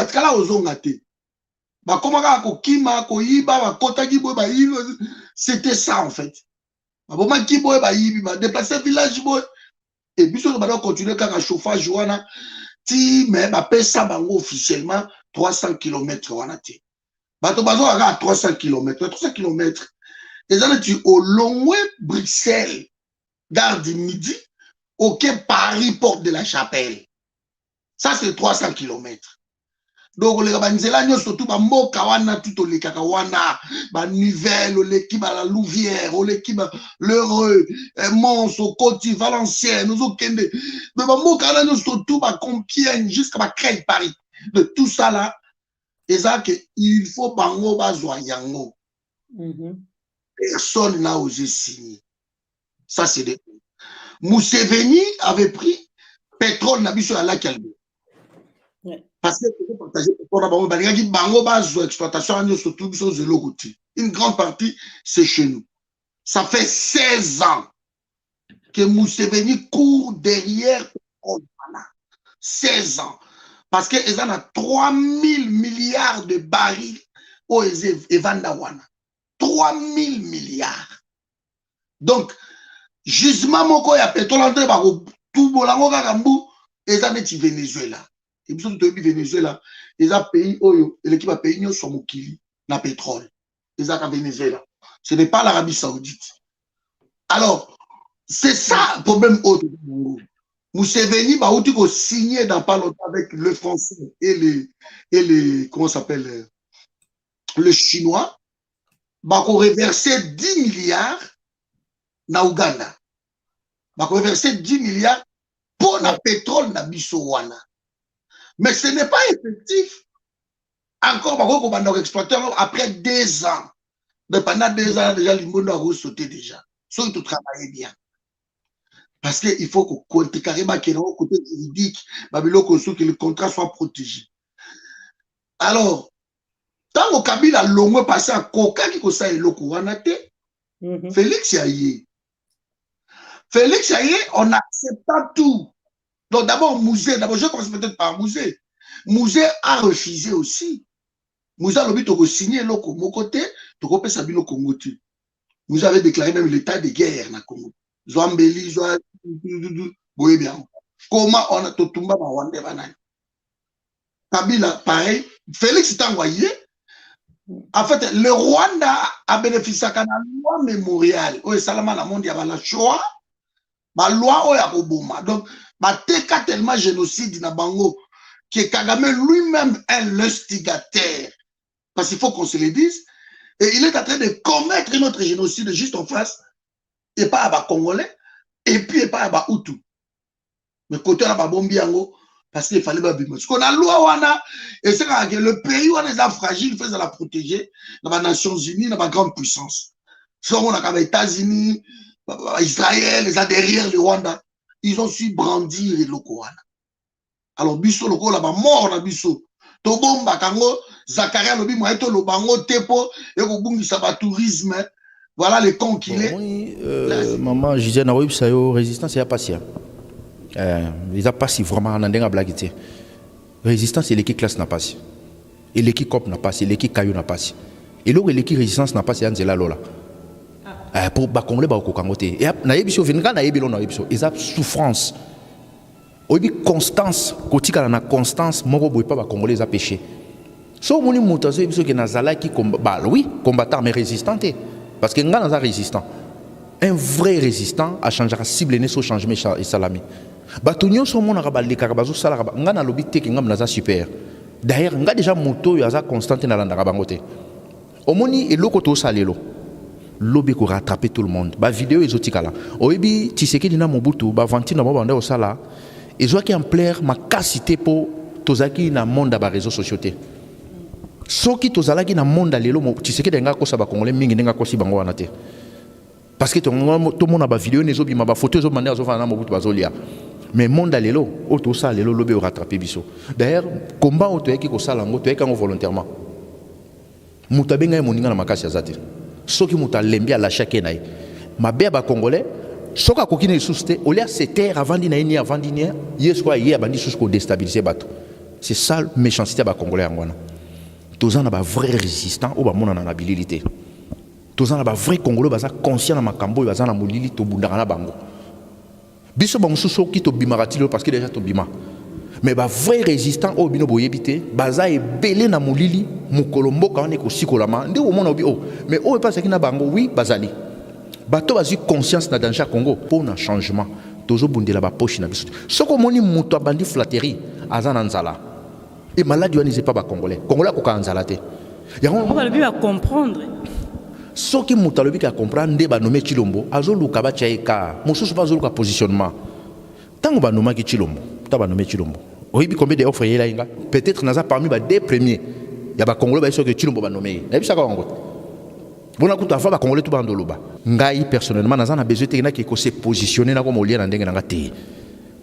c'était ça en fait. Déplacer village, Et puis, on va continuer quand le chauffage, mais ça bango officiellement 300 km. Bato bazo à 300 km. 300 km. Et ça, tu au long Bruxelles, gare du Midi, au quai Paris, porte de la Chapelle. Ça, c'est 300 km. Donc, les Banzela, surtout, Mboka wana, tout les Kakawana, Nivelle, l'équipe à la Louvière, l'équipe l'Heureux, Mons, au Côte, Valenciennes, nous au Kende. Mais Mboka wana, surtout, Compiègne, jusqu'à Creil, Paris. De tout ça là, et ça, il faut bango bazwa yango. Personne n'a osé signer. Ça, c'est des. Museveni avait pris pétrole na biso à la Calbe. Parce que une grande partie, c'est chez nous. Ça fait 16 ans que Museveni court derrière 16 ans. Parce qu'ils en ont 3000 milliards de barils au Evandawana. 3000 milliards. Donc, justement, moko ya pétrole entre tout bolango kakambu, ils en ont Venezuela. Et puis, surtout, Venezuela, ils ont pays, l'équipe a payé sur Mokili, na pétrole. Ils ont Venezuela. Ce n'est pas l'Arabie Saoudite. Alors, c'est ça le problème autre. Museveni, bah, où tu peux signer dans pas longtemps avec le français et les comment s'appelle, le chinois, bah, qu'on reverser 10 milliards na Ouganda. Bah, qu'on reverser 10 milliards pour le pétrole na Bissowana. Mais ce n'est pas effectif. Encore, bah, qu'on va exploiter après 2 ans. Mais pendant 2 ans, déjà, le monde a sauté déjà. Sauf que tu travailles bien. Parce qu'il faut qu'on compte carrément qu'il y ait un côté juridique, que le contrat soit protégé. Alors, tant que Kabila a longuement passé à Koka qui a le Kouranate, Félix Yaye. Félix Yaye, on n'accepte pas tout. Donc d'abord, Mouzé, d'abord je commence peut-être par Mouzé. Mouzé a refusé aussi. Mouzé a le but de signer le Congo côté, de couper sa bille au Congo. Vous avez déclaré même l'état de guerre dans le Congo. Zouambeli, oui bien. Comment on a tout tombé dans Rwanda banane? Kabila, pareil. Félix est envoyé. En fait, le Rwanda a bénéficié de la loi mémoriale. Oui, Salama, la monde, il y a la Shoah. La loi, il y a Obama. Donc, il y a tellement génocide dans Bango que Kagame lui-même est l'instigateur. Parce qu'il faut qu'on se le dise. Et il est en train de commettre notre génocide juste en face. Et pas à Congolais, et puis et pas à Hutu. Mais côté à Bombiango, parce qu'il fallait pas bimmer. Parce qu'on a la loi, et c'est que le pays où on est fragile, il faut la protéger dans les Nations Unies, dans la grande puissance. Si on a les États-Unis, Israël, les derrière le Rwanda, ils ont su brandir le Rwanda. Alors, Bisso, le là mort dans Bisso. Tobomba, Kango, Zakaria, le Bimo, et le Bango, Tepo, et le Bungi, ça va tourisme. Voilà les cons qu'il est. Oui, maman, je disais, Naoui, ça y est, résistance, il n'y a pas si. Il n'y a pas si vraiment, on a une blague. Résistance, c'est l'équipe classe n'a pas si. Et l'équipe COP n'a pas si, l'équipe Caillou n'a pas si. Et là, l'équipe résistance n'a pas si, c'est là, Lola. Pour Congolais, il y a côté. Et naïbiso, venga naïbilo naïbiso. Ils ont souffrance. Obi constance, kotika na constance, moko boy pas Congolais ils ont péché. So moni mutazo ebiso ke nazala qui combat, oui, combattant mais résistant. Parce que nga naza résistant. Un vrai résistant a changé cible ne so changement et salami. Batunyo so mona ka baleka ka bazo sala ka nga na lobi te ke nga naza super. D'ailleurs nga déjà moto yo aza constante na landa ka bangote. Omoni eloko to salelo. Lobi ko rattraper tout le monde. Ba vidéo exotique là. Oyebi Tshisekedi na Mobutu ba vantine ba banda o sala. Ezo ki en plaire ma capacité pour tozaki na monde ba réseaux sociaux te. Soki tozalaki na monde lelo Tshisekedi nga ko sa ba congolais mingi nga ko si bango wana te. Parce que tout le monde a ba vidéo nezo bima ba photo zo manda zo fa na Mobutu bazolia. Mais monde lelo o to sa lelo lobi o rattraper biso. D'ailleurs combat o to yeki ko sala ngo to yeki ngo volontairement. Mutabenga moninga na makasi azate. Soki muta lembi à la chaque naï. Ma bé ba congolais soka kokine souste au lieu se terre avant dina ni avant dina yes quoi hier bandi sous ko déstabiliser bato. C'est ça méchanceté ba congolais ngwana. Tous en a ba vrai résistant ou ba mona na habilité. Tous en a ba vrai congolais ba za conscient na makambo ba za na molili to bundaka na bango. biso ba mususu ki to bimarati parce que déjà to bima mais ba vrai résistant au bino boyebité baza e belé na mulili mukolombo ka on ko sikolama nde o mona obi o mais o pas qui na bango oui bazali bato bazi conscience na danger Congo pour un changement tozo bundela ba poche na biso soko moni muto abandi flatterie azana nzala et malade wana pas ba congolais ko ka nzala te on va le comprendre ce qui muto lobi ka comprendre nde ba nommer Chilombo azoluka ba chaika mususu ba zoluka positionnement tango ba nomaki Chilombo ta ba nommer Chilombo oyibi combien d'offres yela inga peut-être naza parmi ba deux premiers ya ba congolais ba que Chilombo ba nommer na bisaka wango bona kuta fa ba congolais tout ba ndoloba ngai personnellement naza na besoin te na ki ko se positionner na ko molia na ndenge na ngate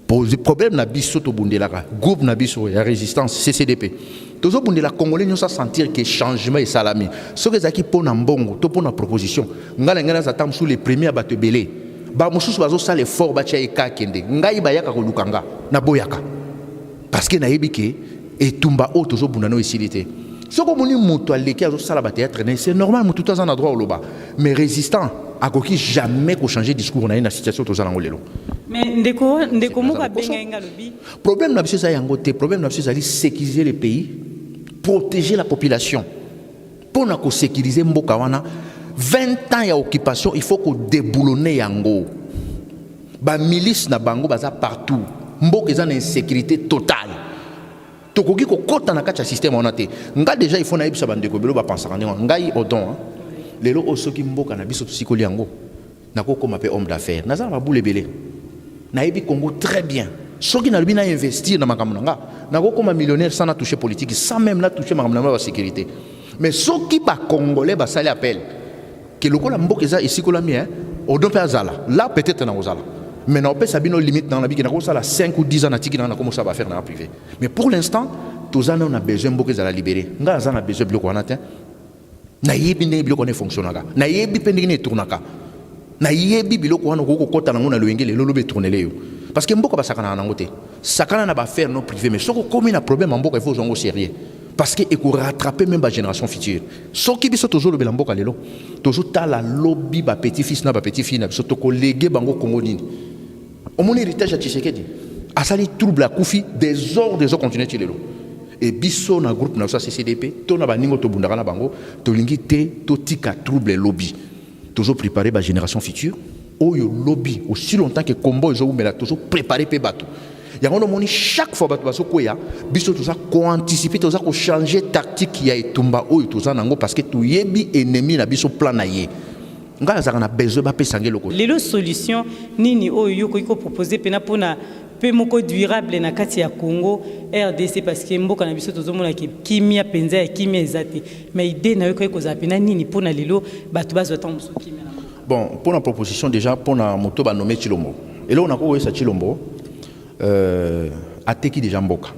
pose problème na biso to bundelaka groupe na biso ya résistance CCDP tozo bundela congolais nyosa sentir que changement est salami ce que zaki pona mbongo to pona proposition ngala ngala za tam sous les premiers bato belé ba mususu bazo sala effort ba tia eka kende ngai ba yaka ko lukanga na boyaka parce que na yebike etumba o tozo bunda no isilité soko moni muto aleki azo sala ba théâtre c'est normal muto tout en droit au loba mais résistant a koki jamais ko changer discours na une situation to zalango lelo mais ndeko mo ba benga nga lobi problème na biso za yango te problème na biso za sécuriser le pays protéger la population pour na ko sécuriser mboka wana 20 ans ya occupation il faut ko déboulonner yango ba milice na bango baza partout mboka eza na insécurité totale tokoki ko kota na kati système wana te nga déjà il faut na yebisa bandeko belo ba pensaka ndenge ngai odon lelo osoki mboka na biso tsikoli yango nako koma pe homme d'affaires naza ba boule belé na yebi Congo très bien soki na lubi na investir na makambo nga nako koma millionnaire sans na toucher politique sans même na toucher makambo na ba sécurité mais soki ba congolais ba sali appel que le la mboka eza isikola mien odon pe azala là peut-être na ozala mais na opesa bino limite dans la vie qui na ko sala 5 ou 10 ans na tiki na commencer à faire dans la privé mais pour l'instant tozana on a besoin mboka eza la libérer nga azana besoin biloko wana te na yebi ndenge biloko ne fonctionnaka na yebi pe ndenge ne tournaka na yebi biloko wana ko kota nango na loyenge lelo lobe tourner yo parce que mboka basakana nango te sakana na ba faire non privé mais soko comme na problème mboka il faut zongo sérieux parce que il faut rattraper même la génération future soki biso tozo lobela mboka lelo tozo tala lobby ba petit fils na ba petit fille na biso to collègue bango Congo nini au mon héritage à Tshisekedi asali trouble akufi des ordres continuer lelo et biso na groupe na CCDP to na baningo to bundaka na bango to lingi te to tika trouble lobby toujours préparer ba génération future oyo lobby aussi longtemps que combo ezo umela toujours préparer pe bato yango moni chaque fois bato baso koya biso toza ko anticiper toza ko changer tactique ya etumba oyo toza nango parce que to yebi ennemi na biso plan na ye nga za na besoin ba pesange loko lelo solution nini oyo ko proposer pena pona pe moko durable na kati ya Congo RDC parce que mboka na biso tozomona ki kimia penza ya kimia ezati mais idée na yo ko zapena nini pona lelo bato bazo tambuso kimia bon pour la proposition déjà pour na moto ba nommer Chilombo et là on a ko sa Chilombo ateki déjà mboka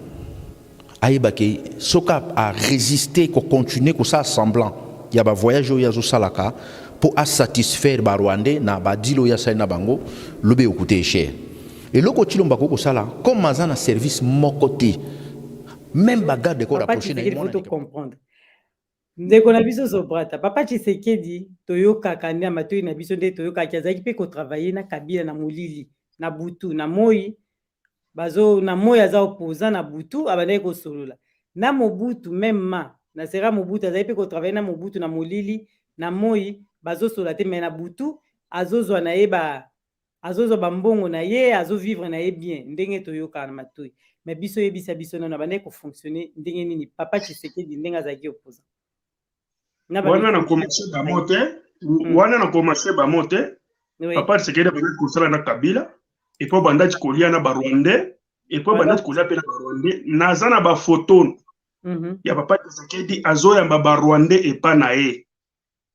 ayebaki soka a résister ko continuer ko ça semblant il y a ba voyage yo yazo salaka pour satisfaire ba Rwandais na ba dilo ya sa na bango lobe okuté cher et loko Chilombo ko sala comme mazana service mokoti même bagarre de ko rapprocher na il faut comprendre ndeko na biso sobrata papa Tshisekedi toyoka kanya matoi na biso nde toyoka kiazaki pe ko travailler na Kabila na Molili na Butu na Moi bazo na Moi aza opposant na Butu abandaki ko solola na Mobutu même na sera Mobutu azaki pe ko travailler na Mobutu na Molili na Moi bazo solola te mais na Butu azozwa na yeba azozo bambongo na ye azo vivre na ye bien ndenge toyoka na matoi mais biso yebisa biso na bandaki ko fonctionner ndenge nini papa Tshisekedi ndenge azaki opposant wana na commencer ba mote wana na commencer ba mote papa Tshisekedi ba kusala na Kabila et puis bandaki kolia na ba Rwandais et puis bandaki kolia pe na ba Rwandais nazana ba photo ya papa Tshisekedi azoya ba Rwandais et pas na ye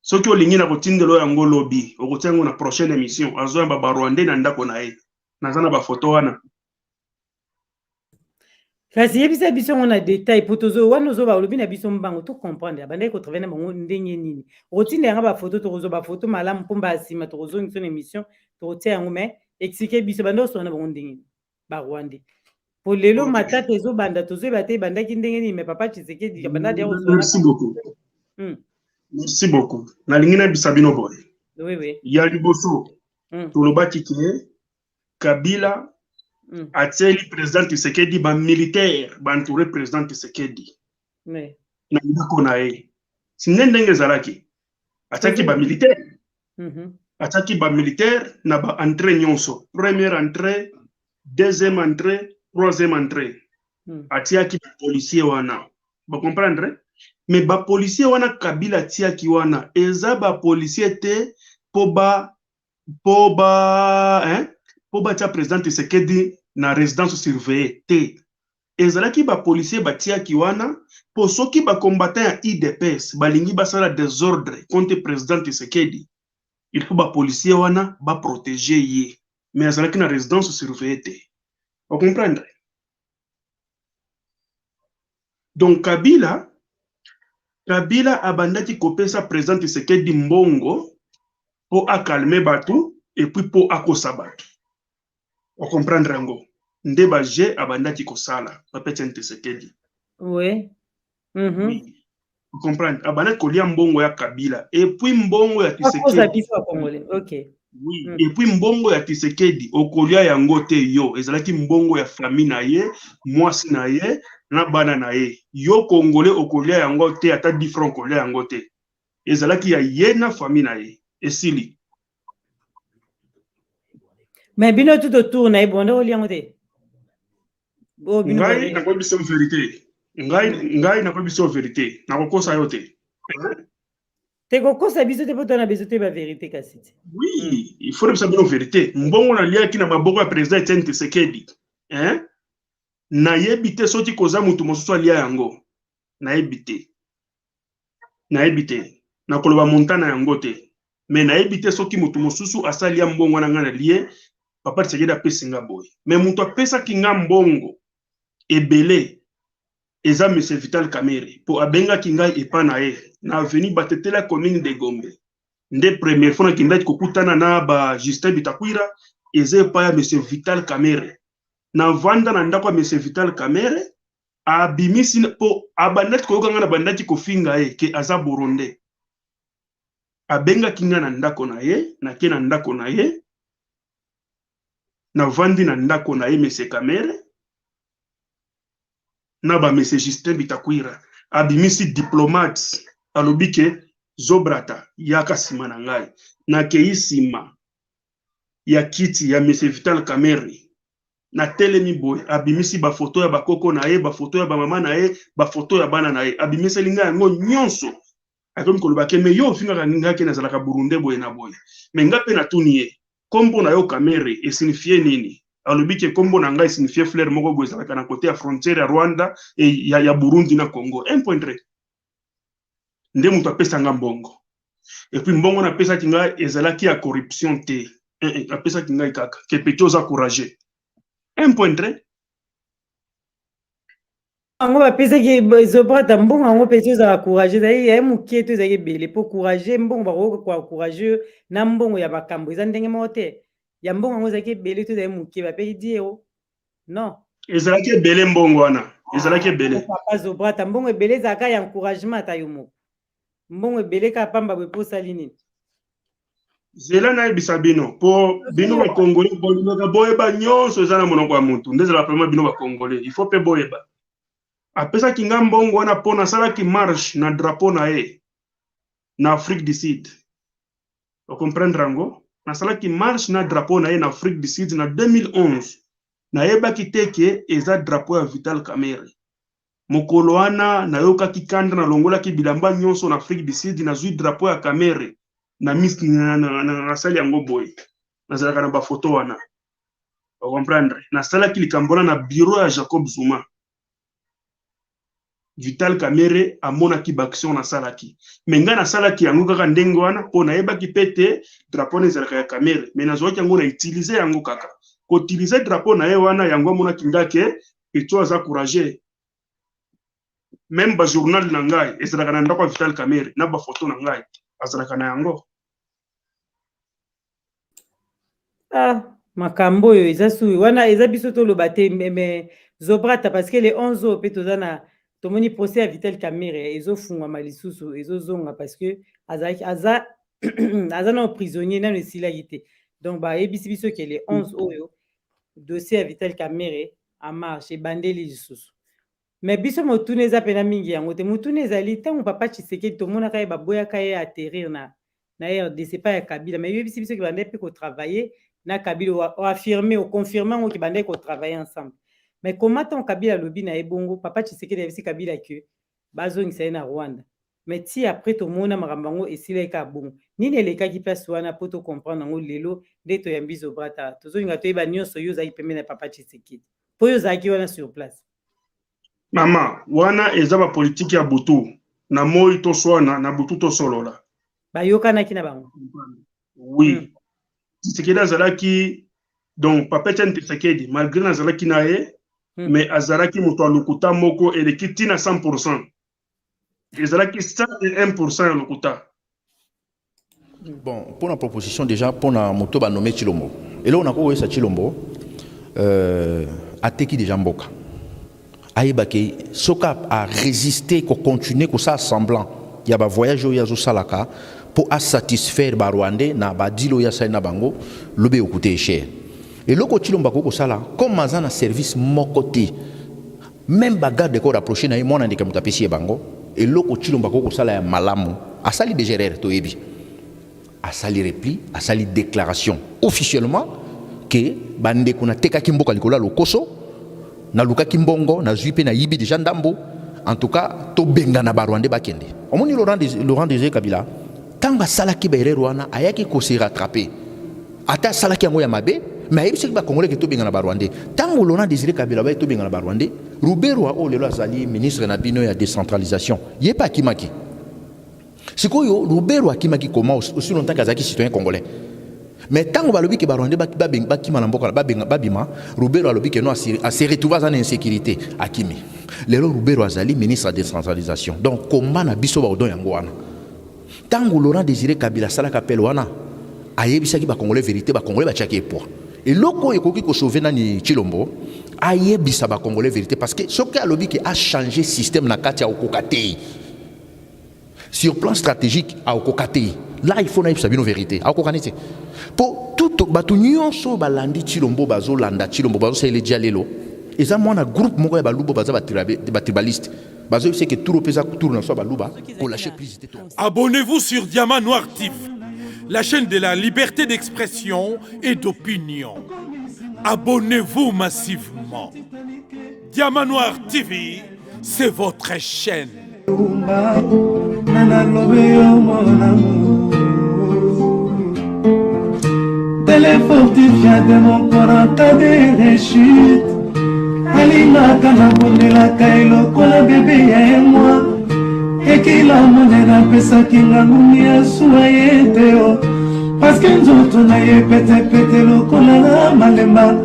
soki olingi na kotindelo yango lobby okotiango na prochaine émission azoya ba Rwandais na ndako na ye nazana ba photo wana kasi yebisa biso on a détail potozo wana zo ba lobi na biso mbango to comprendre abandaki ko travailler na bango ndenge nini otinda yanga ba photo to ba photo malamu pomba asima to zo ngso émission to tia yango mais expliquer biso bando so na bango ndenge ba Rwandais pour lelo matata zo banda to zo bate bandaki ndenge nini mais papa Tshisekedi banda dia merci beaucoup merci beaucoup na lingina bisabino boy oui ya liboso to lobaki ke Kabila atieli président Tshisekedi ba militaire ba entouré président Tshisekedi na ndako na ye sinde ndenge ezalaki atiaki ba militaire atiaki ba militaire na ba entrée nyonso première entrée deuxième entrée troisième entrée atiaki ba policier wana ba comprendre mais ba policier wana Kabila atiaki wana eza ba policier te po ba tia président Tshisekedi na résidence surveillée te ezalaki ba policier batiaki wana po soki ba combattant ya IDPS balingi basala désordre contre président Tshisekedi il faut ba policier wana ba protéger ye mais ezalaki na résidence surveillée te vous comprendre donc Kabila abandaki kopesa président Tshisekedi mbongo po akalme batu et puis po akosa batu vous comprendre yango nde baje abandaki kosala bapeti Tshisekedi oui oui vous comprendre abandaki kolia mbongo ya Kabila et puis mbongo ya Tshisekedi okay oui et puis mbongo ya Tshisekedi okolia yango te yo ezalaki mbongo ya famille na ye mwasi na ye na bana na ye yo congolais okolia yango te ata 10 francs kolia yango te ezalaki ya ye na famille na ye esili mais bino tout autour na ibonde oliango te ngai na kobiso vérité ngai na kobiso vérité na kokosa yo te te kokosa biso te poto na biso te ba vérité kasi oui il faut biso bino vérité mbongo na liaki na maboko ya président Etienne Tshisekedi na yebi te soki koza mutu mosusu alia yango na yebi te na koloba montana yango te mais na yebi te soki mutu mosusu asalia mbongo na nga na lie papa Tshisekedi apesi nga boye mais mutu apesaki nga mbongo ebele eza monsieur Vital Kamerhe po abengaki ngai epa na ye na avenue Batetela commune de Gombe nde première fois nakendaki kokutana na ba Justin Bitakwira eza epa ya monsieur Vital Kamerhe na vanda na ndako ya monsieur Vital Kamerhe abimisi po abandaki koyoka nga na bandaki kofinga ye ke aza Burundais abengaki nga na ndako na ye nake na ndako na ye na vandi na ndako na ye monsieur Kamerhe na ba monsieur Justin Bitakwira abimisi diplomate alobi ke zobrata yaka sima na ngai na kei sima ya kiti ya monsieur Vital Kamerhe na telemi boy abimisi ba photo ya bakoko na ye ba photo ya ba mama na ye ba photo ya bana na ye abimisi linga yango nyonso akomi koloba ke me yo finga ninga ke na zalaka Burundais boy na boy me ngape na tuni ye kombo na yo Kamerhe esignifie nini alobi ke kombo na ngai signifie fleur moko boy zalaka na côté ya frontière ya Rwanda et ya Burundi na Congo 1.3 nde mutu apesa nga mbongo et puis mbongo na pesa kinga ezalaki ya corruption te apesa kinga kaka ke peti oza courageux 1.3 ango bapesaki zobrata mbongo yango peti ozala courageux ezali ya mokie to ezalaki ebele po courageux mbongo bakokoka courageux na mbongo ya bakambo eza ndenge moko te ya mbongo yango ezalaki ebele to ezali mokie bapeki diero non ezalaki ebele mbongo wana ezalaki ebele papa zobrata mbongo ebele ezalaka ya encouragement ata yo moko mbongo ebele kaka pamba boye po osali nini zela nayebisa bino po bino bakongolais bolingaka boyeba nyonso eza na monoko ya mutu nde ezala vraiment bino bakongolais il faut mpe boyeba apesaki nga mbongo wana mpo nasalaki marche na drapeau na ye na Afrique du Sud ocomprendre yango nasalaki marche na drapeau na ye na Afrique du Sud na 2011 nayebaki te ke eza drapeau ya Vital Kamerhe mokolo wana nayokaki kanda nalongolaki bilamba nyonso na Afrique du Sud nazwi drapeau ya Kamerhe na mis nasali yango boye nazalaka na bafoto wana ocomprendre nasalaki likambo wana na bureau ya Jacob Zuma Vital Kamerhe amonaki baction nasalaki me nga nasalaki yango kaka ndenge wana mpo nayebaki pete drapeau ezalaka ya Kamerhe me nazwaki yango na utilize yango kaka koutilize drapeau na ye wana yango amonaki ngake eto aza courageux même bajournal na ngai ezalaka na ndako ya Vital Kamerhe na bafoto na ngai azalaka na yango makambo oyo eza sui wana eza biso toloba te me zobrata parce que le 11 oyo mpe toza na tomoni procès ya Vital Kamerhe ezofungwama lisusu ezozonga parce que aza na prisonnier nano esilaki te donc bayebisi biso ke le 11 oyo dossier ya Vital Kamerhe en marche ebandeli lisusu. Mais biso motuna eza pena mingi yango te motuna ezali ntango papa Tshisekedi tomonaka ye baboyaka ye atterrir na RDC pas ya Kabila mais yebisi biso ki bandai mpe kotravailler na Kabila oaffirme oconfirme yango ki bandai kotravailler ensemble. Mais comment tant Kabila lobi na ye bongo papa Tshisekedi yebisi Kabila ke bazongisa ye na Rwanda. Mais ti après tomona makambo yango esilaka bongo nini elekaki place wana po tocomprendre yango lelo nde toyambi zobrata tozolinga toyeba nyonso oyo ozalaki pembeni na papa Tshisekedi po oyo ozalaki wana sur place. Mama, wana eza ba politique ya butu na moi to swana na butu to solola. Bayokanaki na bango. Oui. Tshisekedi azalaki donc papa Tshisekedi malgré azalaki na ye mais azalaki moto alukuta moko eleki tina 100%. Ezalaki 101% ya lokuta. Bon, pour la proposition déjà pour la moto ba nommé Chilombo. Et là on a quoi ça Chilombo ateki déjà mboka. Aïbaki, Soka a résisté, qu'on continue, qu'on ça semblant. Il y a un voyage au Yazo Salaka pour satisfaire les Rwandais, na badilo ya na bango, lobe okute cher. Et le côté l'ombako ko sala, comme mazana service mokoté, même bagarre de corps approché na imona ndika mutapesi bango, et le côté l'ombako ko sala ya malamu, a sali de gérer to ebi, a sali repli, a sali déclaration officiellement que bande kuna teka kimboka likola lokoso. Na luka kimbongo na zuipe na yibi déjà ndambo en tout cas to benga na barwande bakende omoni Laurent Désiré Kabila tanga salaki baere rwana ayaki ko se rattraper ata salaki yango ya mabe mais ayebisi ba congolais ke to benga na barwande tango Laurent Désiré Kabila ba to benga na barwande Rubero o lelo azali ministre na bino ya décentralisation yepa kimaki sikoyo Rubero akimaki comment aussi longtemps kazaki citoyen congolais. Mais tant que balobi ke barwande bakima na mboka babima Rubero alobi ke no a se retrouver dans insécurité akimi lelo Rubero azali ministre de décentralisation donc comment na biso ba odon yango wana tango Laurent Désiré Kabila sala kapel wana ayebisaki ba congolais vérité ba congolais ba tchaki poa et loko ekoki ko sauver nani Chilombo ayebisa ba congolais vérité parce que ce que alobi ke a changé système na kati ya okokatei sur plan stratégique a okokatei là il faut na yebisa bino vérité akokanite pour tout batu nyonso balandi Chilombo bazolanda Chilombo bazosele dialelo eza mwana groupe moko ya balubo baza batribaliste bazo c'est que tout repesa tourne na so baluba ko lâcher prise. Abonnez-vous sur Diamant Noir TV, la chaîne de la liberté d'expression et d'opinion. Abonnez-vous massivement. Diamant Noir TV, c'est votre chaîne. Téléfortifia de mon corps en cas de rechute. Alingaka na bondelaka elokola bebe ya emwa ekila monene apesaki ngangumi ya suwa ye te o paske nzoto na ye petepete lokola na malemba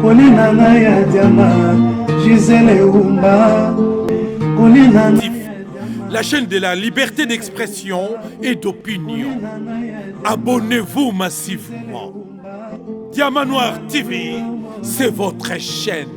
kolina na ya diama Gisele Umba kolina na la chaîne de la liberté d'expression et d'opinion. Abonnez-vous massivement. Diamant Noir TV, c'est votre chaîne.